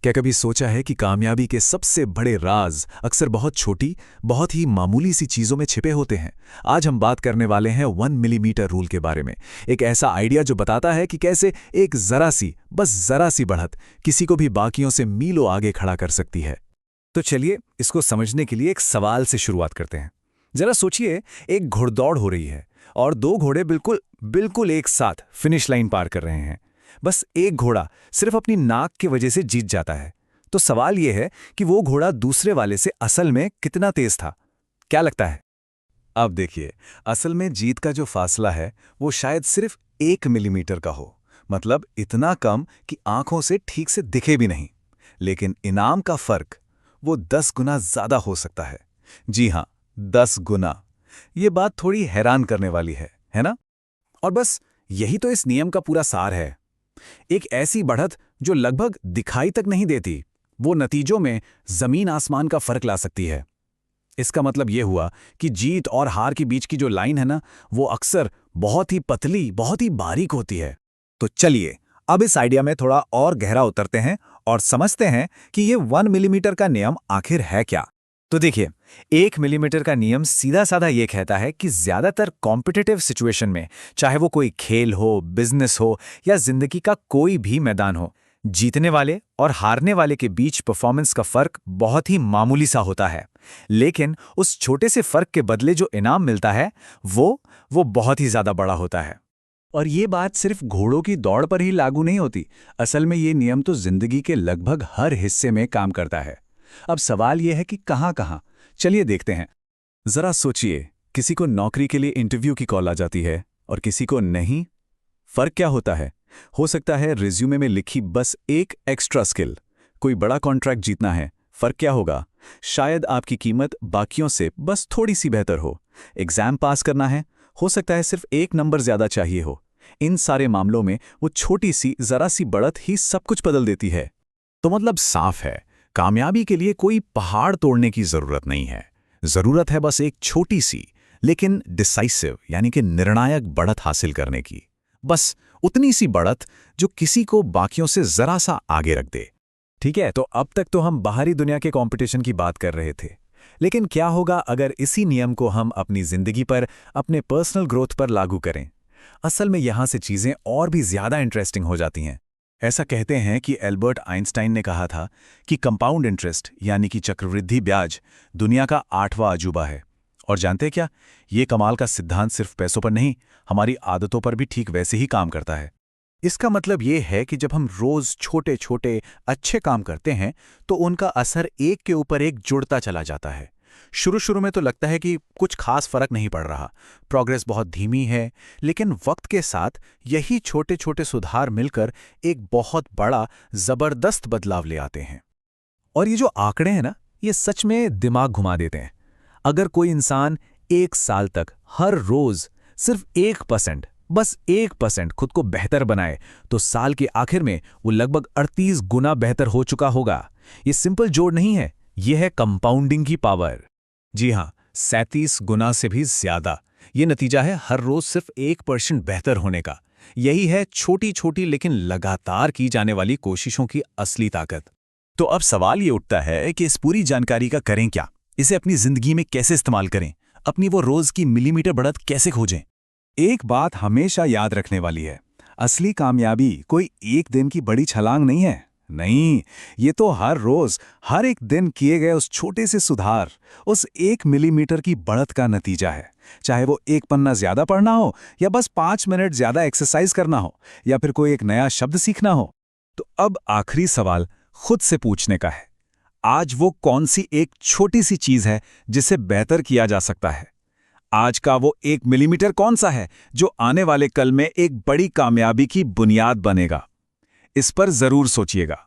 क्या कभी सोचा है कि कामयाबी के सबसे बड़े राज अक्सर बहुत छोटी, बहुत ही मामूली सी चीजों में छिपे होते हैं। आज हम बात करने वाले हैं 1 मिलीमीटर रूल के बारे में। एक ऐसा आइडिया जो बताता है कि कैसे एक जरा सी, बस जरा सी बढ़त किसी को भी बाकियों से मीलों आगे खड़ा कर सकती है। तो चलिए इसको समझने के लिए एक सवाल से शुरुआत करते हैं। जरा सोचिए, एक घुड़दौड़ हो रही है और दो घोड़े बिल्कुल बिल्कुल एक साथ फिनिश लाइन पार कर रहे हैं। बस एक घोड़ा सिर्फ अपनी नाक की वजह से जीत जाता है। तो सवाल यह है कि वो घोड़ा दूसरे वाले से असल में कितना तेज था? क्या लगता है? अब देखिए, असल में जीत का जो फासला है वो शायद सिर्फ 1 मिलीमीटर का हो, मतलब इतना कम कि आंखों से ठीक से दिखे भी नहीं। लेकिन इनाम का फर्क वो 10 गुना ज्यादा हो सकता है। जी हाँ, 10 गुना। ये बात थोड़ी हैरान करने वाली है ना? और बस यही तो इस नियम का पूरा सार है। एक ऐसी बढ़त जो लगभग दिखाई तक नहीं देती, वो नतीजों में जमीन आसमान का फर्क ला सकती है। इसका मतलब यह हुआ कि जीत और हार के बीच की जो लाइन है ना, वो अक्सर बहुत ही पतली, बहुत ही बारीक होती है। तो चलिए अब इस आइडिया में थोड़ा और गहरा उतरते हैं और समझते हैं कि ये 1 मिलीमीटर का नियम आखिर है क्या। तो देखिए, 1 मिलीमीटर का नियम सीधा साधा ये कहता है कि ज्यादातर कॉम्पिटिटिव सिचुएशन में, चाहे वो कोई खेल हो, बिजनेस हो या जिंदगी का कोई भी मैदान हो, जीतने वाले और हारने वाले के बीच परफॉर्मेंस का फर्क बहुत ही मामूली सा होता है। लेकिन उस छोटे से फर्क के बदले जो इनाम मिलता है वो बहुत ही ज्यादा बड़ा होता है। और ये बात सिर्फ घोड़ों की दौड़ पर ही लागू नहीं होती। असल में ये नियम तो जिंदगी के लगभग हर हिस्से में काम करता है। अब सवाल यह है कि कहां कहां। चलिए देखते हैं। जरा सोचिए, किसी को नौकरी के लिए इंटरव्यू की कॉल आ जाती है और किसी को नहीं। फर्क क्या होता है? हो सकता है रिज्यूमे में लिखी बस एक एक्स्ट्रा स्किल। कोई बड़ा कॉन्ट्रैक्ट जीतना है, फर्क क्या होगा? शायद आपकी कीमत बाकियों से बस थोड़ी सी बेहतर हो। एग्जाम पास करना है, हो सकता है सिर्फ एक नंबर ज्यादा चाहिए हो। इन सारे मामलों में वो छोटी सी जरा सी बढ़त ही सब कुछ बदल देती है। तो मतलब साफ है, कामयाबी के लिए कोई पहाड़ तोड़ने की जरूरत नहीं है। जरूरत है बस एक छोटी सी लेकिन डिसाइसिव यानी कि निर्णायक बढ़त हासिल करने की। बस उतनी सी बढ़त जो किसी को बाकियों से जरा सा आगे रख दे। ठीक है, तो अब तक तो हम बाहरी दुनिया के कंपटीशन की बात कर रहे थे। लेकिन क्या होगा अगर इसी नियम को हम अपनी जिंदगी पर, अपने पर्सनल ग्रोथ पर लागू करें? असल में यहां से चीजें और भी ज्यादा इंटरेस्टिंग हो जाती हैं। ऐसा कहते हैं कि एल्बर्ट आइंस्टाइन ने कहा था कि कंपाउंड इंटरेस्ट यानी कि चक्रवृद्धि ब्याज दुनिया का 8वां अजूबा है। और जानते क्या, ये कमाल का सिद्धांत सिर्फ पैसों पर नहीं, हमारी आदतों पर भी ठीक वैसे ही काम करता है। इसका मतलब ये है कि जब हम रोज छोटे छोटे अच्छे काम करते हैं तो उनका असर एक के ऊपर एक जुड़ता चला जाता है। शुरू शुरू में तो लगता है कि कुछ खास फर्क नहीं पड़ रहा, प्रोग्रेस बहुत धीमी है, लेकिन वक्त के साथ यही छोटे छोटे सुधार मिलकर एक बहुत बड़ा जबरदस्त बदलाव ले आते हैं। और ये जो आंकड़े हैं ना, ये सच में दिमाग घुमा देते हैं। अगर कोई इंसान 1 साल तक हर रोज सिर्फ 1%, बस 1% खुद को बेहतर बनाए, तो साल के आखिर में वो लगभग 38 गुना बेहतर हो चुका होगा। ये सिंपल जोड़ नहीं है, ये है कंपाउंडिंग की पावर। जी हाँ, 37 गुना से भी ज्यादा। ये नतीजा है हर रोज सिर्फ 1% बेहतर होने का। यही है छोटी छोटी लेकिन लगातार की जाने वाली कोशिशों की असली ताकत। तो अब सवाल ये उठता है कि इस पूरी जानकारी का करें क्या? इसे अपनी जिंदगी में कैसे इस्तेमाल करें? अपनी वो रोज की मिलीमीटर बढ़त कैसे खोजें? एक बात हमेशा याद रखने वाली है, असली कामयाबी कोई एक दिन की बड़ी छलांग नहीं है। नहीं, ये तो हर रोज, हर एक दिन किए गए उस छोटे से सुधार, उस 1 मिलीमीटर की बढ़त का नतीजा है। चाहे वो एक पन्ना ज्यादा पढ़ना हो, या बस 5 मिनट ज्यादा एक्सरसाइज करना हो, या फिर कोई एक नया शब्द सीखना हो। तो अब आखिरी सवाल खुद से पूछने का है, आज वो कौन सी एक छोटी सी चीज है जिसे बेहतर किया जा सकता है? आज का वो 1 मिलीमीटर कौन सा है जो आने वाले कल में एक बड़ी कामयाबी की बुनियाद बनेगा? इस पर जरूर सोचिएगा।